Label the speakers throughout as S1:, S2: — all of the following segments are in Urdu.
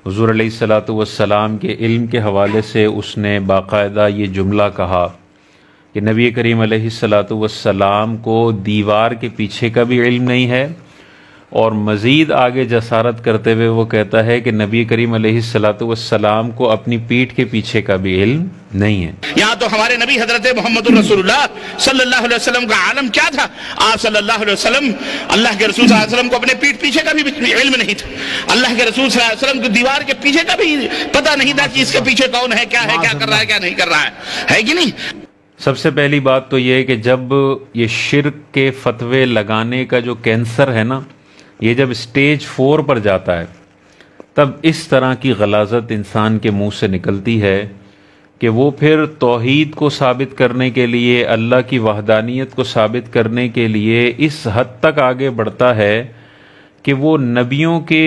S1: حضور علیہ الصلوۃ والسلام کے علم کے حوالے سے اس نے باقاعدہ یہ جملہ کہا کہ نبی کریم علیہ الصلوۃ والسلام کو دیوار کے پیچھے کا بھی علم نہیں ہے، اور مزید آگے جسارت کرتے ہوئے وہ کہتا ہے کہ نبی کریم علیہ الصلوۃ والسلام کو اپنی پیٹھ کے پیچھے کا بھی علم نہیں ہے۔
S2: یہاں تو ہمارے نبی حضرت محمد الرسول اللہ صلی اللہ علیہ وسلم کا عالم کیا تھا؟ آپ صلی اللہ علیہ وسلم، اللہ کے رسول صلی اللہ علیہ وسلم کو اپنے پیٹھ پیچھے کا بھی علم نہیں تھا۔ اللہ کے رسول صلی اللہ علیہ وسلم کو دیوار کے پیچھے کا بھی پتہ نہیں تھا کہ اس کے پیچھے کون ہے، کیا کر رہا ہے، کیا نہیں کر رہا ہے کہ نہیں؟
S1: سب سے پہلی بات تو یہ ہے کہ جب یہ شرک کے فتوے لگانے کا جو کینسر ہے نا، یہ جب سٹیج 4 پر جاتا ہے، تب اس طرح کی غلاظت انسان کے منہ سے نکلتی ہے کہ وہ پھر توحید کو ثابت کرنے کے لیے، اللہ کی وحدانیت کو ثابت کرنے کے لیے اس حد تک آگے بڑھتا ہے کہ وہ نبیوں کے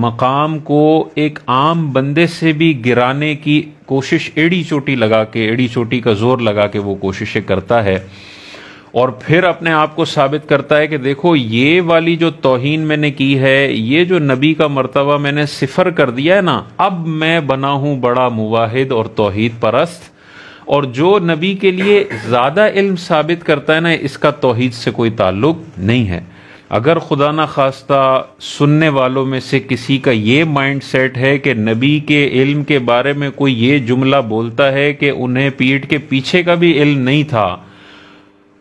S1: مقام کو ایک عام بندے سے بھی گرانے کی کوشش، ایڑی چوٹی لگا کے، ایڑی چوٹی کا زور لگا کے وہ کوششیں کرتا ہے، اور پھر اپنے آپ کو ثابت کرتا ہے کہ دیکھو یہ والی جو توہین میں نے کی ہے، یہ جو نبی کا مرتبہ میں نے صفر کر دیا ہے نا، اب میں بنا ہوں بڑا موحد اور توحید پرست، اور جو نبی کے لیے زیادہ علم ثابت کرتا ہے نا، اس کا توحید سے کوئی تعلق نہیں ہے۔ اگر خدا نہ خواستہ سننے والوں میں سے کسی کا یہ مائنڈ سیٹ ہے کہ نبی کے علم کے بارے میں کوئی یہ جملہ بولتا ہے کہ انہیں پیٹھ کے پیچھے کا بھی علم نہیں تھا،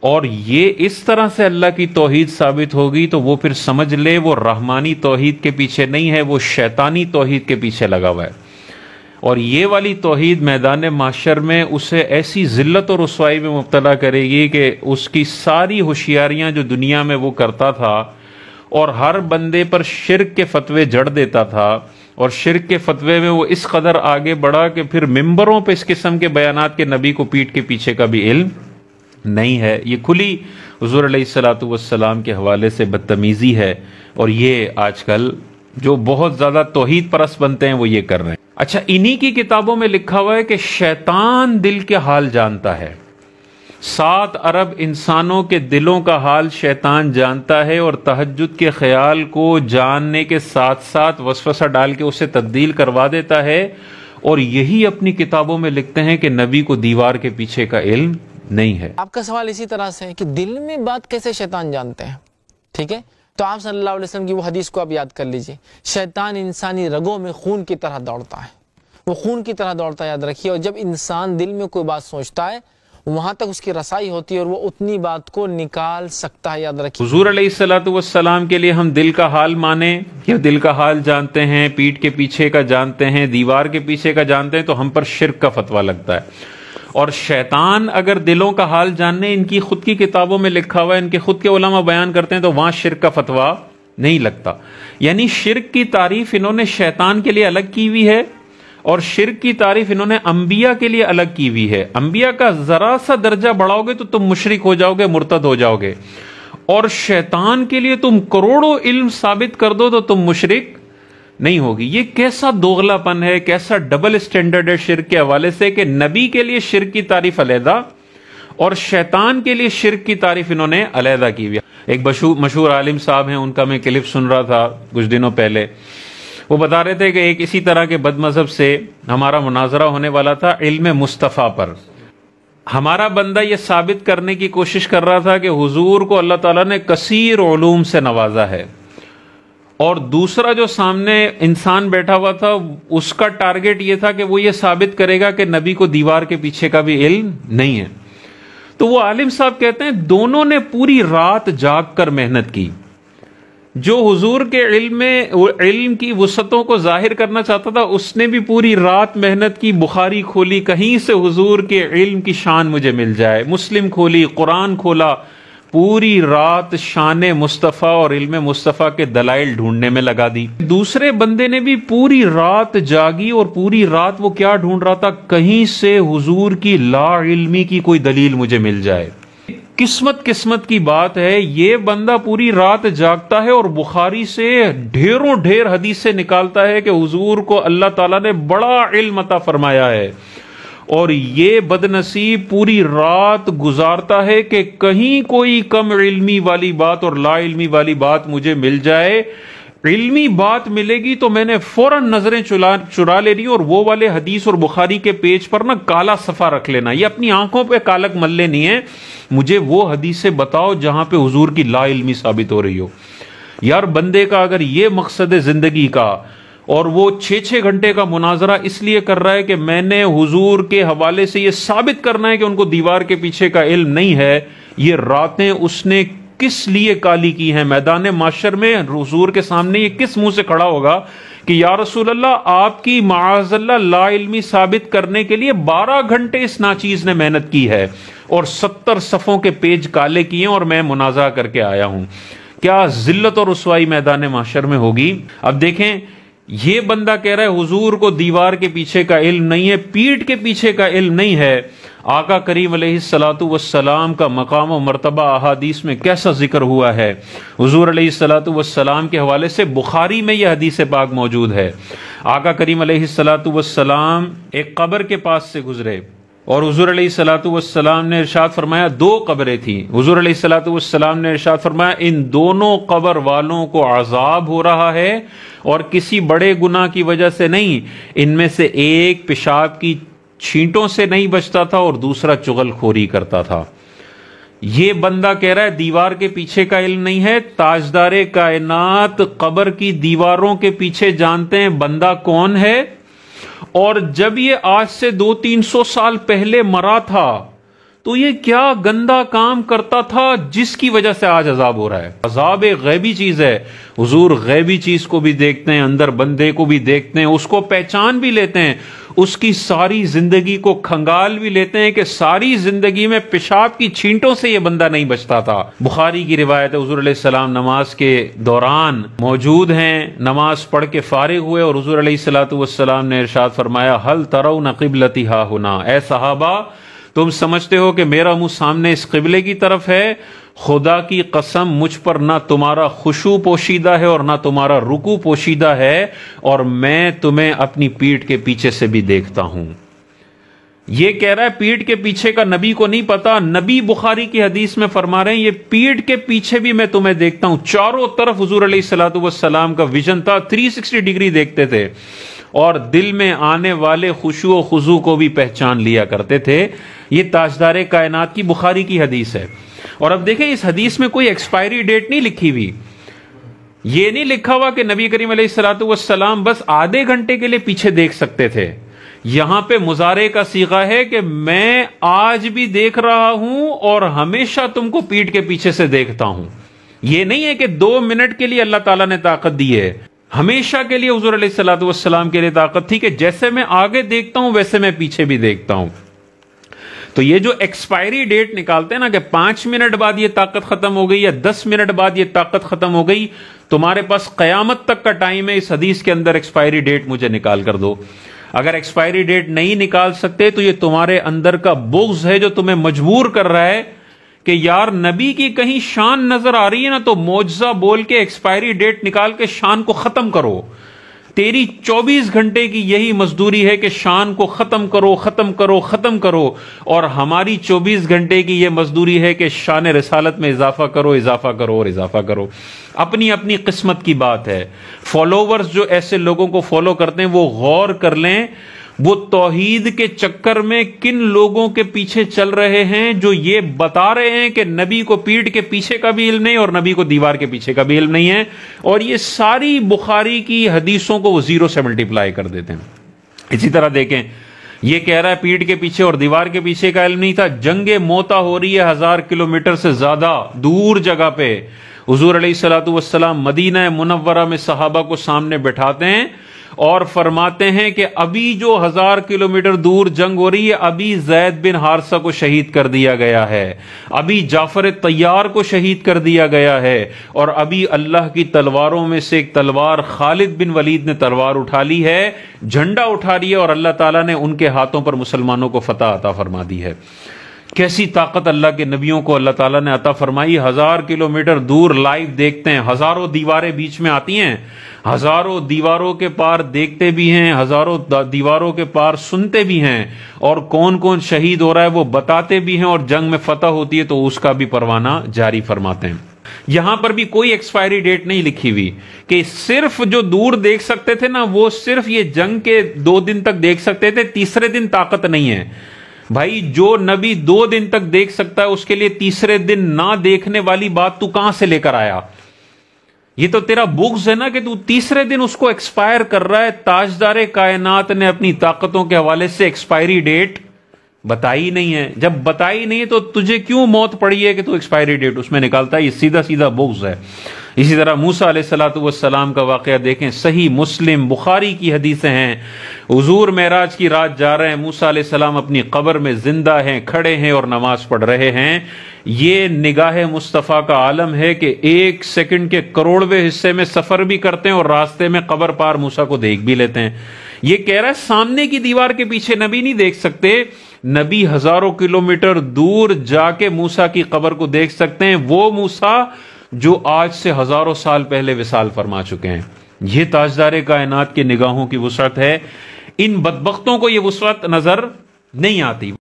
S1: اور یہ اس طرح سے اللہ کی توحید ثابت ہوگی، تو وہ پھر سمجھ لے وہ رحمانی توحید کے پیچھے نہیں ہے، وہ شیطانی توحید کے پیچھے لگا ہوا ہے، اور یہ والی توحید میدان محشر میں اسے ایسی ذلت اور رسوائی میں مبتلا کرے گی کہ اس کی ساری ہوشیاریاں جو دنیا میں وہ کرتا تھا اور ہر بندے پر شرک کے فتوے جڑ دیتا تھا، اور شرک کے فتوے میں وہ اس قدر آگے بڑھا کہ پھر ممبروں پہ اس قسم کے بیانات کے نبی کو پیٹھ کے پیچھے کا بھی علم نہیں ہے۔ یہ کھلی حضور علیہ الصلوۃ والسلام کے حوالے سے بدتمیزی ہے، اور یہ آج کل جو بہت زیادہ توحید پرست بنتے ہیں وہ یہ کر رہے ہیں۔ اچھا، انہی کی کتابوں میں لکھا ہوا ہے کہ شیطان دل کے حال جانتا ہے، 7 ارب انسانوں کے دلوں کا حال شیطان جانتا ہے، اور تہجد کے خیال کو جاننے کے ساتھ ساتھ وسوسہ ڈال کے اسے تبدیل کروا دیتا ہے، اور یہی اپنی کتابوں میں لکھتے ہیں کہ نبی کو دیوار کے پیچھے کا علم نہیں ہے۔
S3: آپ کا سوال اسی طرح سے ہے کہ دل میں بات کیسے شیطان جانتے ہیں، ٹھیک ہے؟ تو آپ صلی اللہ علیہ وسلم کی وہ حدیث کو آپ یاد کر لیجئے، شیطان انسانی رگوں میں خون کی طرح دوڑتا ہے، وہ خون کی طرح دوڑتا ہے، یاد رکھیے، اور جب انسان دل میں کوئی بات سوچتا ہے وہاں تک اس کی رسائی ہوتی ہے اور وہ اتنی بات کو نکال سکتا ہے، یاد رکھیے۔
S1: حضور علیہ الصلوۃ والسلام کے لیے ہم دل کا حال مانیں یا دل کا حال جانتے ہیں، پیٹھ کے پیچھے کا جانتے ہیں، دیوار کے پیچھے کا جانتے ہیں، تو ہم پر شرک کا فتویٰ لگتا ہے۔ اور شیطان اگر دلوں کا حال جاننے، ان کی خود کی کتابوں میں لکھا ہوا ہے، ان کے خود کے علماء بیان کرتے ہیں، تو وہاں شرک کا فتویٰ نہیں لگتا۔ یعنی شرک کی تعریف انہوں نے شیطان کے لیے الگ کی ہوئی ہے، اور شرک کی تعریف انہوں نے انبیاء کے لیے الگ کی ہوئی ہے۔ انبیاء کا ذرا سا درجہ بڑھاؤ گے تو تم مشرک ہو جاؤ گے، مرتد ہو جاؤ گے، اور شیطان کے لیے تم کروڑوں علم ثابت کر دو تو تم مشرک نہیں ہوگی۔ یہ کیسا دوغلا پن ہے، کیسا ڈبل سٹینڈرڈ ہے شرک کے حوالے سے کہ نبی کے لیے شرک کی تعریف علیحدہ اور شیطان کے لیے شرک کی تعریف انہوں نے علیحدہ کی ہوئی۔ ایک مشہور عالم صاحب ہیں، ان کا میں کلپ سن رہا تھا کچھ دنوں پہلے، وہ بتا رہے تھے کہ ایک اسی طرح کے بد مذہب سے ہمارا مناظرہ ہونے والا تھا علم مصطفیٰ پر۔ ہمارا بندہ یہ ثابت کرنے کی کوشش کر رہا تھا کہ حضور کو اللہ تعالیٰ نے کثیر علوم سے نوازا ہے، اور دوسرا جو سامنے انسان بیٹھا ہوا تھا اس کا ٹارگٹ یہ تھا کہ وہ یہ ثابت کرے گا کہ نبی کو دیوار کے پیچھے کا بھی علم نہیں ہے۔ تو وہ عالم صاحب کہتے ہیں دونوں نے پوری رات جاگ کر محنت کی۔ جو حضور کے علم کی وسعتوں کو ظاہر کرنا چاہتا تھا اس نے بھی پوری رات محنت کی، بخاری کھولی کہیں سے حضور کے علم کی شان مجھے مل جائے، مسلم کھولی، قرآن کھولا، پوری رات شان مصطفیٰ اور علم مصطفیٰ کے دلائل ڈھونڈنے میں لگا دی۔ دوسرے بندے نے بھی پوری رات جاگی اور پوری رات وہ کیا ڈھونڈ رہا تھا، کہیں سے حضور کی لا علمی کی کوئی دلیل مجھے مل جائے۔ قسمت کی بات ہے، یہ بندہ پوری رات جاگتا ہے اور بخاری سے ڈھیروں ڈھیر حدیثیں نکالتا ہے کہ حضور کو اللہ تعالیٰ نے بڑا علم عطا فرمایا ہے، اور یہ بد نصیب پوری رات گزارتا ہے کہ کہیں کوئی کم علمی والی بات اور لا علمی والی بات مجھے مل جائے۔ علمی بات ملے گی تو میں نے فوراً نظریں چرا لینی اور وہ والے حدیث اور بخاری کے پیج پر نا کالا صفحہ رکھ لینا، یہ اپنی آنکھوں پہ کالک مل لینی ہے، مجھے وہ حدیثیں بتاؤ جہاں پہ حضور کی لا علمی ثابت ہو رہی ہو۔ یار بندے کا اگر یہ مقصد ہے زندگی کا، اور وہ 6 گھنٹے کا مناظرہ اس لیے کر رہا ہے کہ میں نے حضور کے حوالے سے یہ ثابت کرنا ہے کہ ان کو دیوار کے پیچھے کا علم نہیں ہے، یہ راتیں اس نے کس لیے کالی کی ہیں؟ میدان معاشر میں حضور کے سامنے یہ کس منہ سے کھڑا ہوگا کہ یا رسول اللہ آپ کی معاذ اللہ لا علمی ثابت کرنے کے لیے 12 گھنٹے اس ناچیز نے محنت کی ہے اور 70 صفوں کے پیج کالے کیے اور میں منازعہ کر کے آیا ہوں؟ کیا ذلت اور رسوائی میدان معاشر میں ہوگی؟ اب دیکھیں، یہ بندہ کہہ رہا ہے حضور کو دیوار کے پیچھے کا علم نہیں ہے، پیٹھ کے پیچھے کا علم نہیں ہے۔ آقا کریم علیہ الصلوۃ والسلام کا مقام و مرتبہ احادیث میں کیسا ذکر ہوا ہے؟ حضور علیہ الصلوۃ والسلام کے حوالے سے بخاری میں یہ حدیث پاک موجود ہے۔ آقا کریم علیہ الصلوۃ والسلام ایک قبر کے پاس سے گزرے اور حضور علیہ الصلوۃ والسلام نے ارشاد فرمایا، 2 قبریں تھیں، حضور علیہ الصلوۃ والسلام نے ارشاد فرمایا ان دونوں قبر والوں کو عذاب ہو رہا ہے اور کسی بڑے گناہ کی وجہ سے نہیں، ان میں سے ایک پیشاب کی چھینٹوں سے نہیں بچتا تھا اور دوسرا چغل خوری کرتا تھا۔ یہ بندہ کہہ رہا ہے دیوار کے پیچھے کا علم نہیں ہے، تاجدار کائنات قبر کی دیواروں کے پیچھے جانتے ہیں بندہ کون ہے، اور جب یہ آج سے 200-300 سال پہلے مرا تھا تو یہ کیا گندا کام کرتا تھا جس کی وجہ سے آج عذاب ہو رہا ہے۔ عذاب ایک غیبی چیز ہے، حضور غیبی چیز کو بھی دیکھتے ہیں، اندر بندے کو بھی دیکھتے ہیں، اس کو پہچان بھی لیتے ہیں، اس کی ساری زندگی کو کھنگال بھی لیتے ہیں کہ ساری زندگی میں پیشاب کی چھینٹوں سے یہ بندہ نہیں بچتا تھا۔ بخاری کی روایت ہے، حضور علیہ السلام نماز کے دوران موجود ہیں، نماز پڑھ کے فارغ ہوئے اور حضور علیہ الصلوۃ والسلام نے ارشاد فرمایا ہل ترون قبلتی ہا ہنا، اے صحابہ تم سمجھتے ہو کہ میرا منہ سامنے اس قبلے کی طرف ہے؟ خدا کی قسم مجھ پر نہ تمہارا خشوع پوشیدہ ہے اور نہ تمہارا رکوع پوشیدہ ہے، اور میں تمہیں اپنی پیٹھ کے پیچھے سے بھی دیکھتا ہوں۔ یہ کہہ رہا ہے پیٹھ کے پیچھے کا نبی کو نہیں پتا، نبی بخاری کی حدیث میں فرما رہے ہیں یہ پیٹھ کے پیچھے بھی میں تمہیں دیکھتا ہوں۔ چاروں طرف حضور علیہ الصلوۃ والسلام کا ویژن تھا، 360 ڈگری دیکھتے تھے اور دل میں آنے والے خشوع و خضوع کو بھی پہچان لیا کرتے تھے۔ یہ تاجدار کائنات کی بخاری کی حدیث ہے۔ اور اب دیکھیں اس حدیث میں کوئی ایکسپائری ڈیٹ نہیں لکھی ہوئی، یہ نہیں لکھا ہوا کہ نبی کریم علیہ الصلوۃ والسلام بس آدھے گھنٹے کے لیے پیچھے دیکھ سکتے تھے۔ یہاں پہ مضارع کا صیغہ ہے کہ میں آج بھی دیکھ رہا ہوں اور ہمیشہ تم کو پیٹھ کے پیچھے سے دیکھتا ہوں۔ یہ نہیں ہے کہ 2 منٹ کے لیے اللہ تعالیٰ نے طاقت دی ہے، ہمیشہ کے لیے حضور علیہ الصلوۃ والسلام کے لیے طاقت تھی کہ جیسے میں آگے دیکھتا ہوں ویسے میں پیچھے بھی دیکھتا ہوں۔ تو یہ جو ایکسپائری ڈیٹ نکالتے ہیں نا کہ 5 منٹ بعد یہ طاقت ختم ہو گئی یا 10 منٹ بعد یہ طاقت ختم ہو گئی، تمہارے پاس قیامت تک کا ٹائم ہے، اس حدیث کے اندر ایکسپائری ڈیٹ مجھے نکال کر دو۔ اگر ایکسپائری ڈیٹ نہیں نکال سکتے تو یہ تمہارے اندر کا بغض ہے جو تمہیں مجبور کر رہا ہے کہ یار نبی کی کہیں شان نظر آ رہی ہے نا تو معجزہ بول کے ایکسپائری ڈیٹ نکال کے شان کو ختم کرو۔ تیری 24 گھنٹے کی یہی مزدوری ہے کہ شان کو ختم کرو ختم کرو ختم کرو، اور ہماری 24 گھنٹے کی یہ مزدوری ہے کہ شان رسالت میں اضافہ کرو اضافہ کرو اور اضافہ کرو۔ اپنی اپنی قسمت کی بات ہے۔ فالوورز جو ایسے لوگوں کو فالو کرتے ہیں وہ غور کر لیں وہ توحید کے چکر میں کن لوگوں کے پیچھے چل رہے ہیں جو یہ بتا رہے ہیں کہ نبی کو پیٹھ کے پیچھے کا بھی علم نہیں اور نبی کو دیوار کے پیچھے کا بھی علم نہیں ہے، اور یہ ساری بخاری کی حدیثوں کو وہ 0 سے ملٹیپلائی کر دیتے ہیں۔ اسی طرح دیکھیں یہ کہہ رہا ہے پیٹھ کے پیچھے اور دیوار کے پیچھے کا علم نہیں تھا، جنگ موتا ہو رہی ہے 1000 کلومیٹر سے زیادہ دور جگہ پہ، حضور علیہ الصلوۃ والسلام مدینہ منورہ میں صحابہ کو سامنے بٹھاتے ہیں اور فرماتے ہیں کہ ابھی جو 1000 کلومیٹر دور جنگ ہو رہی ہے، ابھی زید بن حارثہ کو شہید کر دیا گیا ہے، ابھی جعفر طیار کو شہید کر دیا گیا ہے، اور ابھی اللہ کی تلواروں میں سے ایک تلوار خالد بن ولید نے تلوار اٹھا لی ہے، جھنڈا اٹھا لیا، اور اللہ تعالیٰ نے ان کے ہاتھوں پر مسلمانوں کو فتح عطا فرما دی ہے۔ کیسی طاقت اللہ کے نبیوں کو اللہ تعالیٰ نے عطا فرمائی، 1000 کلومیٹر دور لائیو دیکھتے ہیں، ہزاروں دیواریں بیچ میں آتی ہیں، ہزاروں دیواروں کے پار دیکھتے بھی ہیں، ہزاروں دیواروں کے پار سنتے بھی ہیں، اور کون کون شہید ہو رہا ہے وہ بتاتے بھی ہیں، اور جنگ میں فتح ہوتی ہے تو اس کا بھی پروانہ جاری فرماتے ہیں۔ یہاں پر بھی کوئی ایکسپائری ڈیٹ نہیں لکھی ہوئی کہ صرف جو دور دیکھ سکتے تھے نا وہ صرف یہ جنگ کے 2 دن تک دیکھ سکتے تھے، تیسرے دن طاقت نہیں ہے۔ بھائی جو نبی 2 دن تک دیکھ سکتا ہے اس کے لیے تیسرے دن نہ دیکھنے والی بات تو کہاں سے لے کر آیا؟ یہ تو تیرا بغض ہے نا کہ تو تیسرے دن اس کو ایکسپائر کر رہا ہے۔ تاجدار کائنات نے اپنی طاقتوں کے حوالے سے ایکسپائری ڈیٹ بتائی نہیں ہے۔ جب بتائی نہیں ہے تو تجھے کیوں موت پڑی ہے کہ تو ایکسپائری ڈیٹ اس میں نکالتا ہے؟ یہ سیدھا سیدھا بغض ہے۔ اسی طرح موسیٰ علیہ السلام کا واقعہ دیکھیں، صحیح مسلم بخاری کی حدیثیں ہیں، حضور معراج کی رات جا رہے ہیں، موسیٰ علیہ السلام اپنی قبر میں زندہ ہیں، کھڑے ہیں اور نماز پڑھ رہے ہیں۔ یہ نگاہ مصطفیٰ کا عالم ہے کہ 1 سیکنڈ کے کروڑویں حصے میں سفر بھی کرتے ہیں اور راستے میں قبر پار موسیٰ کو دیکھ بھی لیتے ہیں۔ یہ کہہ رہا ہے سامنے کی دیوار کے پیچھے نبی نہیں دیکھ سکتے، نبی ہزاروں کلومیٹر دور جا کے موسیٰ کی قبر کو دیکھ سکتے ہیں، وہ موسیٰ جو آج سے ہزاروں سال پہلے وصال فرما چکے ہیں۔ یہ تاجدار کائنات کی نگاہوں کی وسعت ہے، ان بدبختوں کو یہ وسعت نظر نہیں آتی۔